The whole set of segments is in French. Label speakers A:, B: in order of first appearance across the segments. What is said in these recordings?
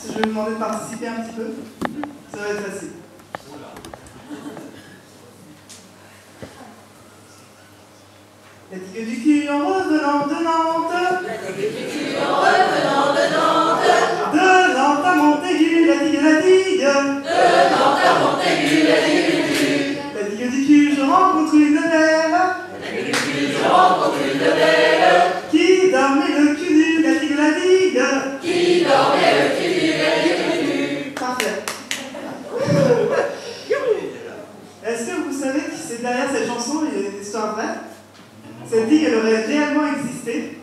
A: Je vais vous demander de participer un petit peu. Ça va être facile. La digue du cul en revenant de Nantes.
B: La digue du cul en revenant de Nantes.
A: De Nantes à Montaigu, la digue, la digue.
B: De Nantes à Montaigu, la digue du cul.
A: La digue du cul, je rencontre une belle.
B: La digue du cul, je rencontre une belle.
A: Qui dormait le cul nu, la digue, la digue.
B: Qui dormait le cul nu, la digue du cul.
A: Parfait. Est-ce que vous savez qui c'est derrière cette chanson? Il y a une histoire vraie. Cette digue, elle aurait réellement existé.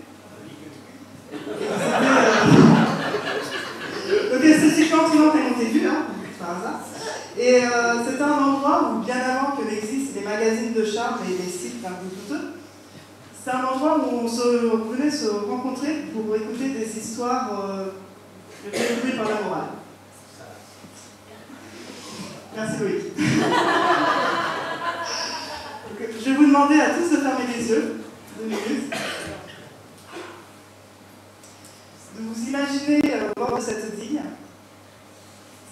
A: Donc elle se situe entre Nantes et Montaigu, hein, par hasard. Et c'était un endroit où, bien avant que n'existent les magazines de charme et les sites un peu douteux, c'est un endroit où on venait se rencontrer pour écouter des histoires écrites par la morale. Merci Loïc. Je vais vous demander à tous de fermer les yeux, 2 minutes, de vous imaginer au bord de cette digue.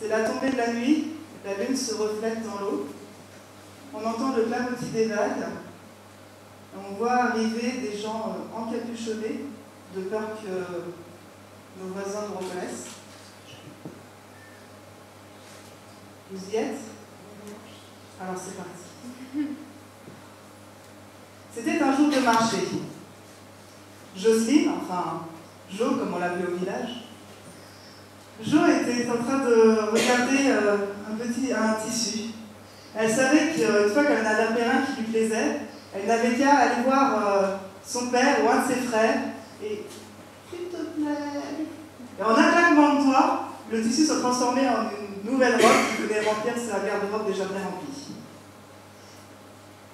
A: C'est la tombée de la nuit, la lune se reflète dans l'eau, on entend le clapotis des vagues, on voit arriver des gens encapuchonnés de peur que nos voisins nous reconnaissent. Vous y êtes? Alors c'est parti. C'était un jour de marché. Jocelyne, enfin Jo comme on l'appelait au village, Jo était en train de regarder un tissu. Elle savait qu'une fois qu'elle en avait repéré un qui lui plaisait, elle n'avait qu'à aller voir son père ou un de ses frères et s'il te plaît. Et en un claquement de doigts, le tissu se transformait en une nouvelle robe qui venait remplir sa garde-robe déjà bien remplie.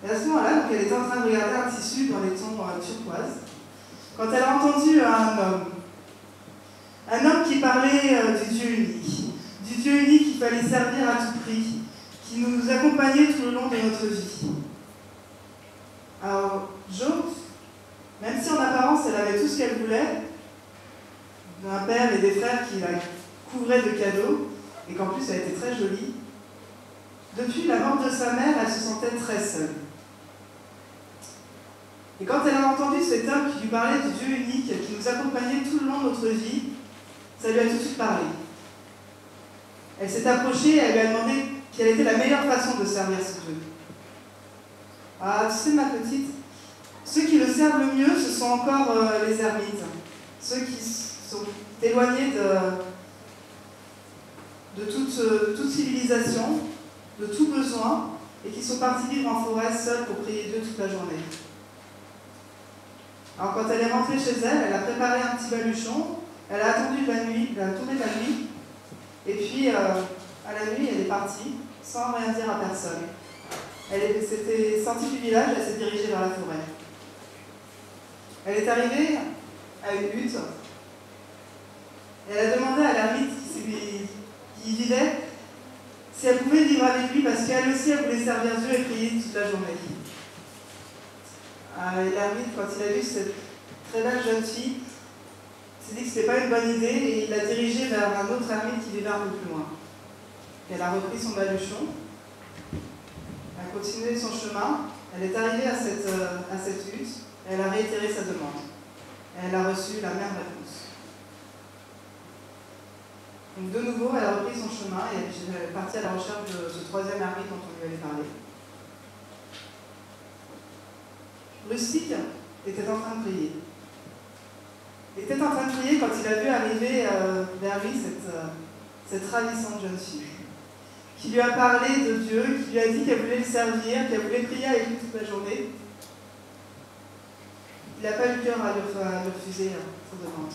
A: Et à ce moment-là, elle était en train de regarder un tissu dans les tons turquoise, quand elle a entendu un homme qui parlait du Dieu unique qu'il fallait servir à tout prix, qui nous accompagnait tout le long de notre vie. Alors, Jo, même si en apparence elle avait tout ce qu'elle voulait, un père et des frères qui la couvraient de cadeaux, et qu'en plus elle était très jolie, depuis la mort de sa mère, elle se sentait très seule. Et quand elle a entendu cet homme qui lui parlait du Dieu unique, qui nous accompagnait tout le long de notre vie, ça lui a tout de suite parlé. Elle s'est approchée et elle lui a demandé quelle était la meilleure façon de servir ce Dieu. Ah, tu sais ma petite, ceux qui le servent le mieux, ce sont encore les ermites. Ceux qui sont éloignés de toute civilisation, de tout besoin, et qui sont partis vivre en forêt seuls pour prier Dieu toute la journée. Alors quand elle est rentrée chez elle, elle a préparé un petit baluchon, elle a attendu la tombée de la nuit, et puis à la nuit, elle est partie, sans rien dire à personne. Elle s'était sortie du village, elle s'est dirigée vers la forêt. Elle est arrivée à une hutte, et elle a demandé à l'ermite qui y vivait si elle pouvait vivre avec lui, parce qu'elle aussi, elle voulait servir Dieu et prier toute la journée. L'ermite, quand il a vu cette très belle jeune fille, s'est dit que ce n'était pas une bonne idée et il l'a dirigée vers un autre ermite qui vivait un peu plus loin. Et elle a repris son baluchon, elle a continué son chemin, elle est arrivée à cette hutte et elle a réitéré sa demande. Et elle a reçu la même réponse. Donc de nouveau, elle a repris son chemin et elle est partie à la recherche de ce troisième ermite dont on lui avait parlé. Rustique était en train de prier. Il était en train de prier quand il a vu arriver vers lui cette ravissante jeune fille, qui lui a parlé de Dieu, qui lui a dit qu'elle voulait le servir, qu'elle voulait prier avec lui toute la journée. Il n'a pas eu le cœur à lui refuser sa demande.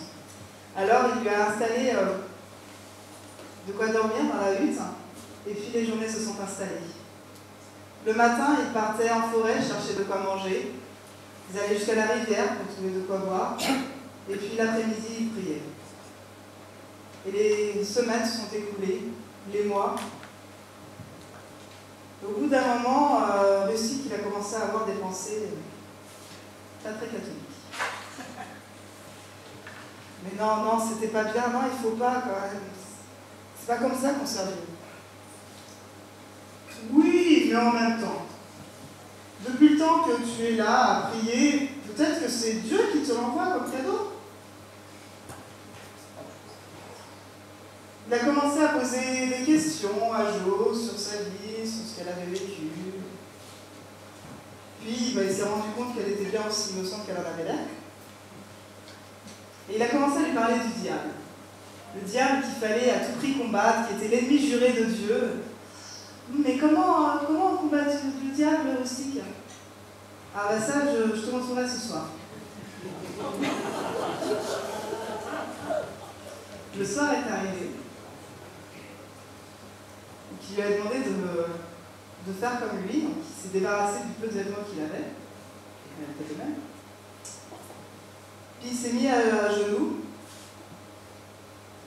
A: Alors il lui a installé de quoi dormir dans la hutte, et puis les journées se sont installées. Le matin, ils partaient en forêt chercher de quoi manger. Ils allaient jusqu'à la rivière pour trouver de quoi boire. Et puis l'après-midi, ils priaient. Et les semaines se sont écoulées, les mois. Au bout d'un moment, Rustique, il a commencé à avoir des pensées pas très catholiques. Mais non, c'était pas bien, non, il faut pas quand même. C'est pas comme ça qu'on sert Dieu. Oui, mais en même temps, depuis le temps que tu es là à prier, peut-être que c'est Dieu qui te l'envoie comme cadeau. Il a commencé à poser des questions à Jo sur sa vie, sur ce qu'elle avait vécu. Puis il s'est rendu compte qu'elle était bien aussi innocente qu'elle en avait l'air. Et il a commencé à lui parler du diable. Le diable qu'il fallait à tout prix combattre, qui était l'ennemi juré de Dieu. Mais comment on combat le diable aussi? Ah bah ça, je te montrerai ce soir. Le soir est arrivé. Qui lui a demandé de faire comme lui, donc il s'est débarrassé du peu de vêtements qu'il avait, et elle fait de même. Puis il s'est mis à genoux,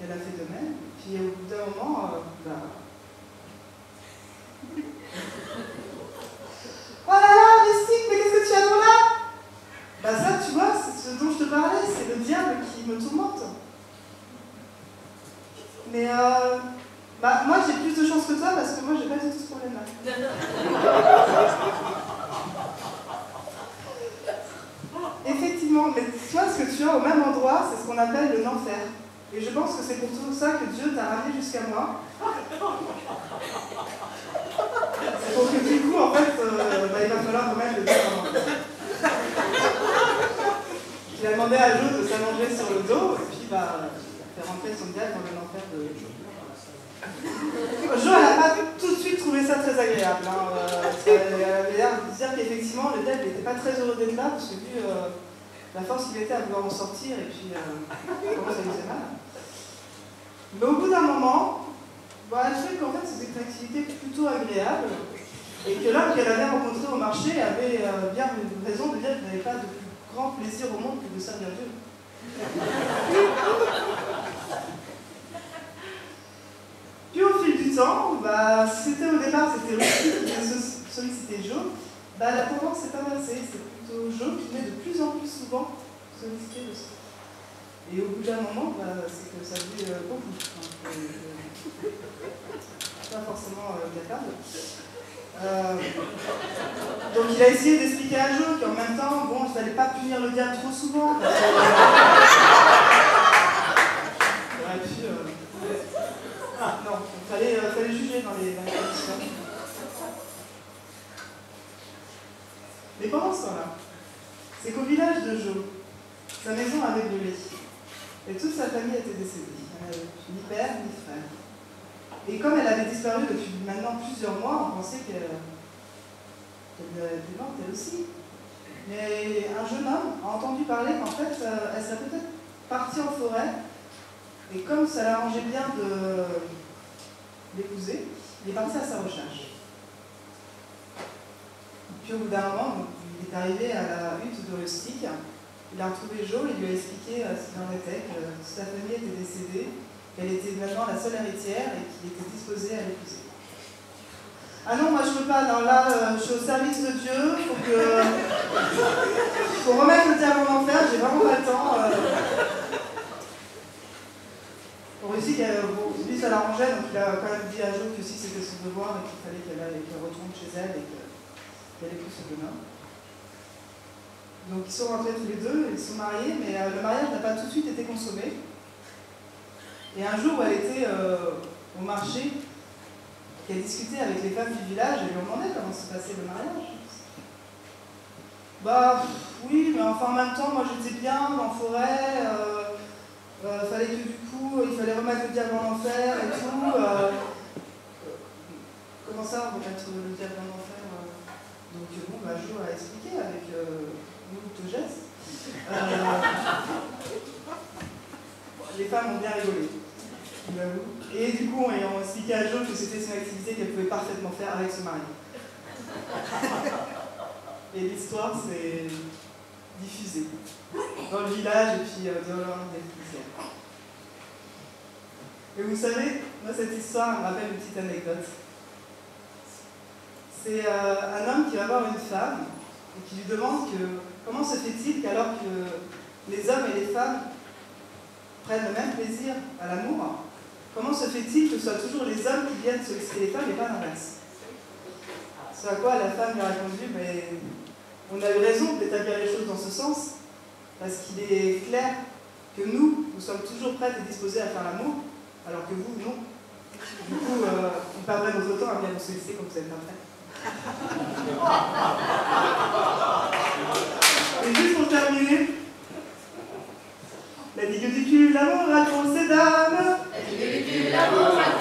A: et elle a fait de même, puis au bout d'un moment, oh là là, Mystique, mais qu'est-ce que tu as dans là? Bah ça, tu vois, c'est ce dont je te parlais, c'est le diable qui me tourmente. Mais moi j'ai plus de chance que toi parce que moi j'ai pas du tout ce problème-là. Effectivement, mais toi ce que tu as au même endroit, c'est ce qu'on appelle le enfer. Et je pense que c'est pour tout ça que Dieu t'a ramené jusqu'à moi. C'est pour que du coup, en fait, il va falloir remettre le diable. Il a demandé à Jo de s'allonger sur le dos et puis faire rentrer son diable dans l'enfer de Jo. Jo, elle n'a pas tout de suite trouvé ça très agréable. Elle avait l'air de dire qu'effectivement, le diable n'était pas très heureux d'être là, parce que vu la force qu'il était à vouloir en sortir, et puis comment ça lui faisait mal. Mais au bout d'un moment, elle fait qu'en fait, c'était une activité plutôt agréable, et que l'homme qu'elle avait rencontré au marché avait bien une raison de dire qu'il n'avait pas de plus grand plaisir au monde que de servir Dieu. Puis au fil du temps, au départ c'était Rusty qui venait solliciter Jo, la tendance s'est inversée, c'est plutôt Jo qui venait de plus en plus souvent solliciter Rusty. Et au bout d'un moment, c'est que ça faisait beaucoup. Pas forcément capable. Donc il a essayé d'expliquer à Jo qu'en même temps, il ne fallait pas punir le diable trop souvent. Parce que, non, il fallait juger dans les conditions. Mais pendant ce temps-là, c'est qu'au village de Jo, sa maison avait brûlé. Et toute sa famille était décédée. Elle n'avait ni père ni frère. Et comme elle avait disparu depuis maintenant plusieurs mois, on pensait qu'elle était morte elle aussi. Mais un jeune homme a entendu parler qu'en fait, elle serait peut-être partie en forêt. Et comme ça l'arrangeait bien de l'épouser, il est parti à sa recherche. Puis au bout d'un moment, il est arrivé à la hutte de Rustic. Il a retrouvé Jo, il lui a expliqué ce qu'il en était, que sa famille était décédée, qu'elle était maintenant la seule héritière et qu'il était disposé à l'épouser. Ah non, moi je peux pas, non, là je suis au service de Dieu, faut remettre le diable en enfer, j'ai vraiment pas le temps. Pour Rustic, lui ça l'arrangeait, donc il a quand même dit à Jo que si c'était son devoir et qu'il fallait qu'elle retourne chez elle et qu'elle épouse ce jeune homme. Donc ils sont rentrés tous les deux, ils sont mariés, mais le mariage n'a pas tout de suite été consommé. Et un jour où elle était au marché, qu'elle discutait avec les femmes du village, elle lui demandait comment se passait le mariage. Oui, mais enfin en même temps, moi j'étais bien en forêt, fallait que du coup, il fallait remettre le diable en enfer et tout. Comment ça, remettre le diable en enfer Donc Jo a expliqué avec beaucoup de gestes. Les femmes ont bien rigolé, je l'avoue. Et du coup, ayant expliqué à Jo que c'était son activité qu'elle pouvait parfaitement faire avec ce mari. Et l'histoire s'est diffusée dans le village et puis dans le monde des Philistins. Et vous savez, moi cette histoire me rappelle une petite anecdote. C'est un homme qui va voir une femme et qui lui demande comment se fait-il qu'alors que les hommes et les femmes prennent le même plaisir à l'amour, Comment se fait-il que ce soit toujours les hommes qui viennent solliciter les femmes et pas l'inverse? Ce à quoi la femme lui a répondu, mais on a eu raison d'établir les choses dans ce sens, parce qu'il est clair que nous sommes toujours prêtes et disposées à faire l'amour, alors que vous, non. Du coup, on perdrait notre temps à bien nous solliciter comme vous êtes pas prêts. Et juste pour terminer, la digue du cul, l'amour à tous ces dames.
B: La digue du cul, l'amour à